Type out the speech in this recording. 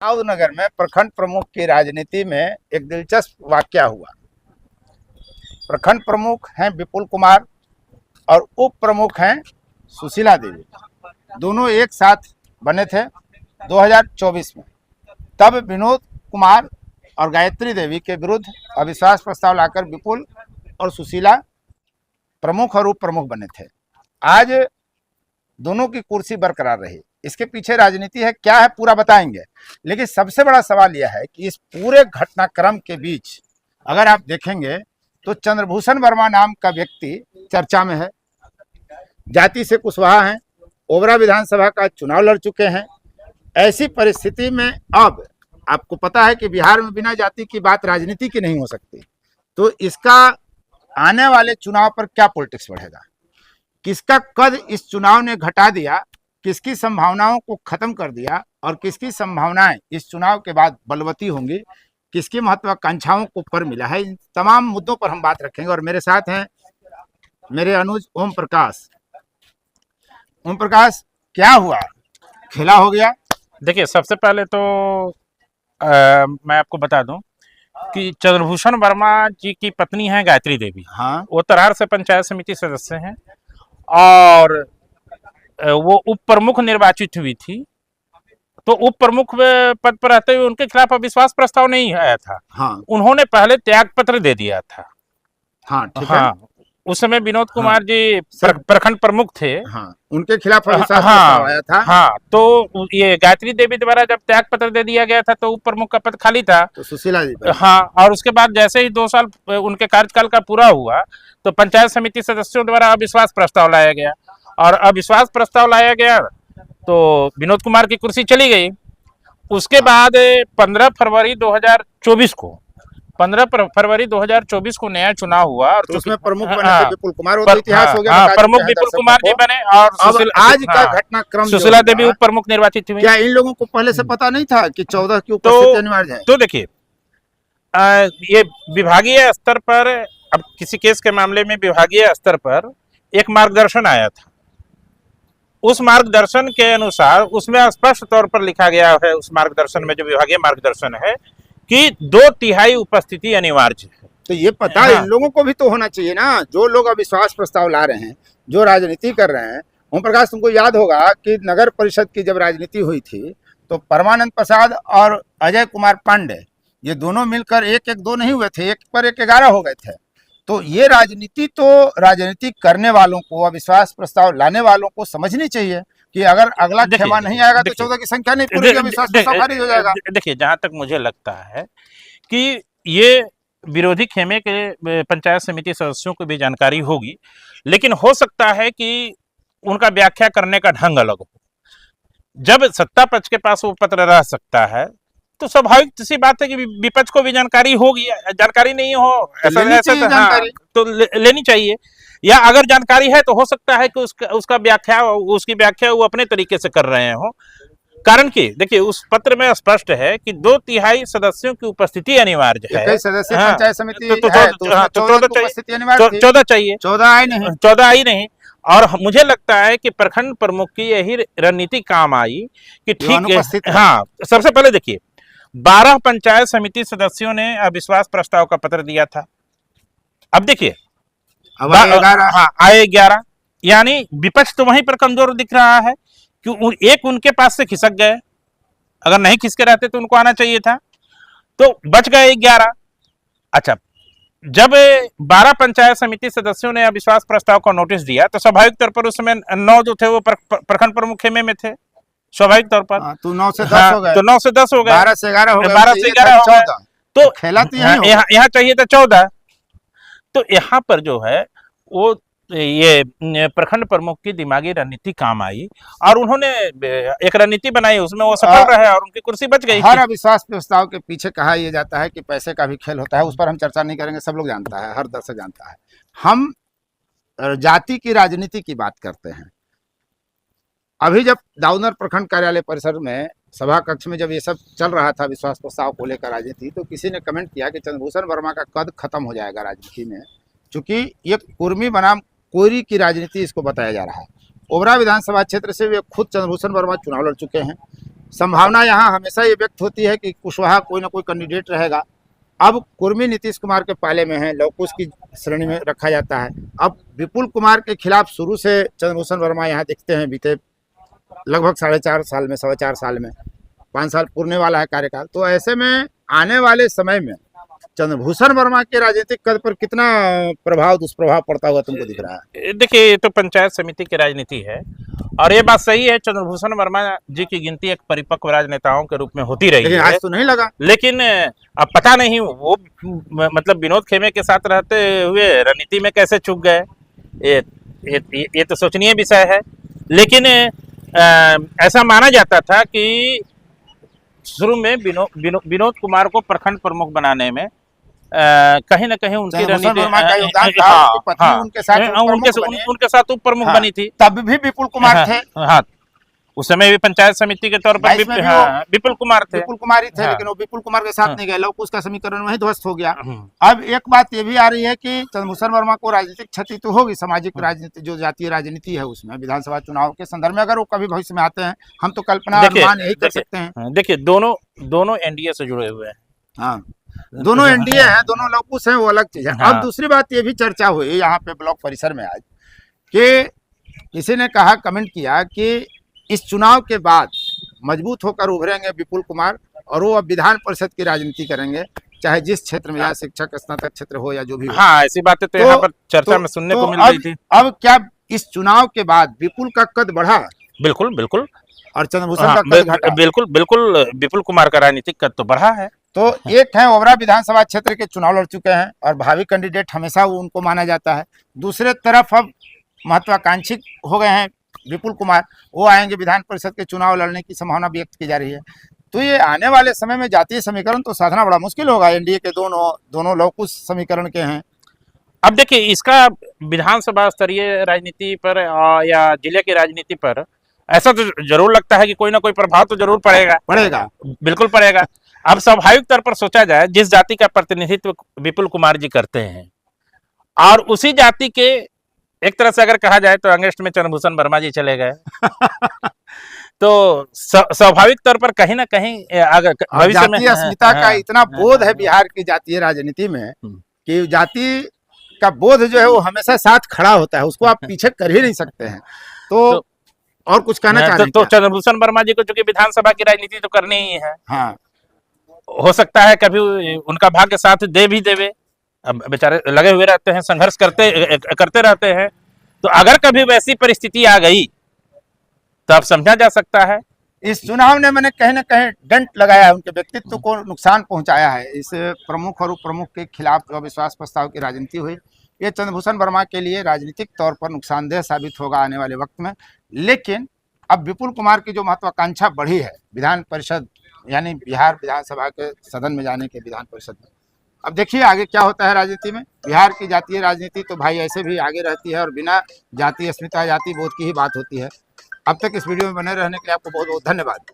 नगर में प्रखंड प्रमुख की राजनीति में एक दिलचस्प वाकया हुआ। प्रखंड प्रमुख हैं विपुल कुमार और उप प्रमुख हैं सुशीला देवी। दोनों एक साथ बने थे 2024 में। तब विनोद कुमार और गायत्री देवी के विरुद्ध अविश्वास प्रस्ताव लाकर विपुल और सुशीला प्रमुख और उप प्रमुख बने थे। आज दोनों की कुर्सी बरकरार रही। इसके पीछे राजनीति है, क्या है पूरा बताएंगे। लेकिन सबसे बड़ा सवाल यह है कि इस पूरे घटनाक्रम के बीच अगर आप देखेंगे तो चंद्रभूषण वर्मा नाम का व्यक्ति चर्चा में है। जाति से कुशवाहा हैं, ओबरा विधानसभा का चुनाव लड़ चुके हैं। ऐसी परिस्थिति में अब आपको पता है कि बिहार में बिना जाति की बात राजनीति की नहीं हो सकती। तो इसका आने वाले चुनाव पर क्या पॉलिटिक्स बढ़ेगा, किसका कद इस चुनाव ने घटा दिया, किसकी संभावनाओं को खत्म कर दिया और किसकी संभावनाएं इस चुनाव के बाद बलवती होंगी, किसकी महत्वाकांक्षाओं को पर मिला है, इन तमाम मुद्दों पर हम बात रखेंगे। और मेरे साथ हैं मेरे अनुज ओम प्रकाश। ओम प्रकाश, क्या हुआ, खेला हो गया? देखिए, सबसे पहले तो मैं आपको बता दूं कि चंद्रभूषण वर्मा जी की पत्नी है गायत्री देवी। हाँ, वो तरार से पंचायत समिति सदस्य हैं और वो उप प्रमुख निर्वाचित हुई थी। तो उप प्रमुख पद पर रहते हुए उनके खिलाफ अविश्वास प्रस्ताव नहीं आया था। हाँ, उन्होंने पहले त्याग पत्र दे दिया था। हाँ, ठीक है। हाँ, उस समय विनोद कुमार जी प्रखंड प्रमुख थे। हाँ, उनके खिलाफ अविश्वास प्रस्ताव आया था। हाँ, तो ये गायत्री देवी द्वारा जब त्याग पत्र दे दिया गया था तो उप प्रमुख का पद खाली था। तो सुशीला जी, हाँ, और उसके बाद जैसे ही 2 साल उनके कार्यकाल का पूरा हुआ तो पंचायत समिति सदस्यों द्वारा अविश्वास प्रस्ताव लाया गया और अविश्वास प्रस्ताव लाया गया तो विनोद कुमार की कुर्सी चली गई। उसके बाद 15 फरवरी 2024 को नया चुनाव हुआ और तो उसमें प्रमुख बने थे विपुल कुमार। वो तो इतिहास हो गया। हाँ, प्रमुख विपुल कुमार जी बने और आज का घटनाक्रम सुशीला देवी उप प्रमुख निर्वाचित हुई। क्या इन लोगों को पहले से पता नहीं था कि 14 की उपस्थिति अनिवार्य है? तो देखिए, ये विभागीय स्तर पर, अब किसी केस के मामले में विभागीय स्तर पर एक मार्गदर्शन आया था। उस मार्गदर्शन के अनुसार उसमें स्पष्ट तौर पर लिखा गया है, उस मार्गदर्शन में जो विभागीय मार्गदर्शन है, कि 2/3 उपस्थिति अनिवार्य है। तो ये पता हाँ। इन लोगों को भी तो होना चाहिए ना, जो लोग अविश्वास प्रस्ताव ला रहे हैं, जो राजनीति कर रहे हैं। ओम प्रकाश, तुमको याद होगा कि नगर परिषद की जब राजनीति हुई थी तो परमानंद प्रसाद और अजय कुमार पांडे ये दोनों मिलकर 1-1-2 नहीं हुए थे, 1 पर 1 11 हो गए थे। तो ये राजनीति करने वालों को, अविश्वास प्रस्ताव लाने वालों को समझनी चाहिए कि अगर अगला खेमा नहीं आएगा तो 14 की संख्या नहीं पूरी, अविश्वास प्रस्ताव खारिज हो जाएगा। देखिए, जहां तक मुझे लगता है कि ये विरोधी खेमे के पंचायत समिति सदस्यों को भी जानकारी होगी, लेकिन हो सकता है कि उनका व्याख्या करने का ढंग अलग हो। जब सत्ता पक्ष के पास वो पत्र रह सकता है तो स्वाभाविक सी बात है कि विपक्ष को भी जानकारी होगी। जानकारी नहीं हो ऐसा हाँ, तो लेनी चाहिए, या अगर जानकारी है तो हो सकता है कि उसकी व्याख्या वो अपने तरीके से कर रहे हो। कारण कि देखिए, उस पत्र में स्पष्ट है कि 2/3 सदस्यों की उपस्थिति अनिवार्य है। सदस्य पंचायत समिति है, तो 14 चाहिए, 14 आई नहीं। और मुझे लगता है कि प्रखंड प्रमुख की यही रणनीति काम आई कि ठीक है। हाँ, सबसे पहले देखिए, 12 पंचायत समिति सदस्यों ने अविश्वास प्रस्ताव का पत्र दिया था। अब देखिए, आए 11, यानी विपक्ष तो वहीं पर कमजोर दिख रहा है कि एक उनके पास से खिसक गए। अगर नहीं खिसके रहते तो उनको आना चाहिए था, तो बच गए 11। अच्छा, जब 12 पंचायत समिति सदस्यों ने अविश्वास प्रस्ताव का नोटिस दिया तो स्वाभाविक तौर पर उसमें 9 जो थे वो प्रखंड प्रमुख खेमे में थे, स्वाभाविक तौर पर। तो 9 से 10 हो गए, तो 9 से 10 हो गए, 12 से 11 हो गए, 12 से 11 हो गए। तो खेला यहाँ चाहिए था 14। तो यहाँ पर जो है वो ये प्रखंड प्रमुख की दिमागी रणनीति काम आई और उन्होंने एक रणनीति बनाई, उसमें वो सफल रहे और उनकी कुर्सी बच गई। हर अविश्वास प्रस्ताव के पीछे कहा यह जाता है कि पैसे का भी खेल होता है, उस पर हम चर्चा नहीं करेंगे, सब लोग जानता है, हर दर्शक जानता है। हम जाति की राजनीति की बात करते हैं। अभी जब दाऊदनगर प्रखंड कार्यालय परिसर में सभा कक्ष में जब ये सब चल रहा था विश्वास प्रस्ताव को लेकर राजनीति, तो किसी ने कमेंट किया कि चंद्रभूषण वर्मा का कद खत्म हो जाएगा राजनीति में, क्योंकि ये कुर्मी बनाम कोरी की राजनीति इसको बताया जा रहा है। ओबरा विधानसभा क्षेत्र से वे खुद चंद्रभूषण वर्मा चुनाव लड़ चुके हैं। संभावना यहाँ हमेशा ये व्यक्त होती है कि कुशवाहा कोई ना कोई कैंडिडेट रहेगा। अब कुर्मी नीतीश कुमार के पाले में है, लवकुश की श्रेणी में रखा जाता है। अब विपुल कुमार के खिलाफ शुरू से चंद्रभूषण वर्मा यहाँ दिखते हैं, बीते लगभग 4.5 साल में, 4.25 साल में, 5 साल पूर्णे वाला है कार्यकाल। तो ऐसे में आने वाले समय में चंद्रभूषण वर्मा के राजनीतिक कद पर कितना प्रभाव दुष्प्रभाव पड़ता हुआ तुमको दिख रहा है? देखिए, ये तो पंचायत समिति की राजनीति है और ये बात सही है, चंद्रभूषण वर्मा जी की गिनती एक परिपक्व राजनेताओं के रूप में होती रही लेकिन है। आज तो नहीं लगा। लेकिन अब पता नहीं वो मतलब विनोद खेमे के साथ रहते हुए रणनीति में कैसे चूक गए, ये तो सोचनीय विषय है। लेकिन ऐसा माना जाता था कि शुरू में विनोद कुमार को प्रखंड प्रमुख बनाने में कहीं ना कहीं उनकी चंद्रभूषण वर्मा का योगदान था, हाँ, उनकी पत्नी हाँ, उनके साथ बने। उनके साथ उप प्रमुख हाँ, बनी थी। तब भी विपुल कुमार थे। हाँ, उस समय भी पंचायत समिति के तौर पर विपुल कुमार थे। विपुल कुमार ही थे, हाँ, लेकिन वो विपुल कुमार के साथ हाँ, नहीं गए, लवकुश का समीकरण वहीं ध्वस्त हो गया। अब एक बात ये भी आ रही है कि चंद्रभूषण वर्मा को राजनीतिक क्षति तो होगी, सामाजिक राजनीति जो जातीय राजनीति है उसमें विधानसभा चुनाव के संदर्भ में अगर वो कभी भविष्य में आते हैं, हम तो कल्पना अनुमान यही कर सकते हैं। देखिए, दोनों एनडीए से जुड़े हुए हैं। हाँ, दोनों एनडीए हैं, दोनों लवकुश हैं, वो अलग चीज है। हाँ। अब दूसरी बात ये भी चर्चा हुई यहाँ पे ब्लॉक परिसर में आज कि किसी ने कहा, कमेंट किया कि इस चुनाव के बाद मजबूत होकर उभरेंगे विपुल कुमार और वो अब विधान परिषद की राजनीति करेंगे, चाहे जिस क्षेत्र में, या शिक्षक स्नातक क्षेत्र हो या जो भी हो। हाँ, ऐसी बातें तो यहाँ पर चर्चा में सुनने को मिल रही थी। अब क्या इस चुनाव के बाद विपुल का कद बढ़ा? बिल्कुल बिल्कुल। और चंद्रभूषण का कद घटा? बिल्कुल विपुल कुमार का राजनीतिक कद तो बढ़ा है। तो एक है, ओबरा विधानसभा क्षेत्र के चुनाव लड़ चुके हैं और भावी कैंडिडेट हमेशा उनको माना जाता है। दूसरे तरफ अब महत्वाकांक्षी हो गए हैं विपुल कुमार, वो आएंगे, विधान परिषद के चुनाव लड़ने की संभावना व्यक्त की जा रही है। तो ये आने वाले समय में जातीय समीकरण तो साधना बड़ा मुश्किल होगा। एनडीए के दोनों लवकुश समीकरण के हैं। अब देखिए, इसका विधानसभा स्तरीय राजनीति पर या जिले की राजनीति पर ऐसा तो जरूर लगता है कि कोई ना कोई प्रभाव तो जरूर पड़ेगा। बिल्कुल पड़ेगा। अब स्वाभाविक तौर पर सोचा जाए, जिस जाति का प्रतिनिधित्व विपुल कुमार जी करते हैं और उसी जाति के, एक तरह से अगर कहा जाए तो अंगेस्ट में चंद्रभूषण वर्मा जी चले गए तो स्वाभाविक तौर पर कहीं ना कहीं अगर भविष्य में अस्मिता का इतना बोध है बिहार की जातीय राजनीति में कि जाति का बोध जो है वो हमेशा साथ खड़ा होता है, उसको आप पीछे कर ही नहीं सकते हैं। तो और कुछ कहना चाह रहे हैं? तो चंद्रभूषण वर्मा जी को चूंकि विधानसभा की राजनीति तो करनी ही है। हाँ, हो सकता है कभी उनका भाग्य साथ दे भी देवे। अब बेचारे लगे हुए रहते हैं, संघर्ष करते रहते हैं। तो अगर कभी वैसी परिस्थिति आ गई तो अब समझा जा सकता है इस चुनाव ने मैंने कहीं ना कहीं डंट लगाया है, उनके व्यक्तित्व को नुकसान पहुंचाया है। इस प्रमुख और उप प्रमुख के खिलाफ जो अविश्वास प्रस्ताव की राजनीति हुई, ये चंद्रभूषण वर्मा के लिए राजनीतिक तौर पर नुकसानदेह साबित होगा आने वाले वक्त में। लेकिन अब विपुल कुमार की जो महत्वाकांक्षा बढ़ी है विधान परिषद, यानी बिहार विधानसभा के सदन में जाने के, विधान परिषद में, अब देखिए आगे क्या होता है राजनीति में। बिहार की जातीय राजनीति तो भाई ऐसे भी आगे रहती है और बिना जातीय अस्मिता, जाति बोध की ही बात होती है। अब तक इस वीडियो में बने रहने के लिए आपको बहुत बहुत धन्यवाद।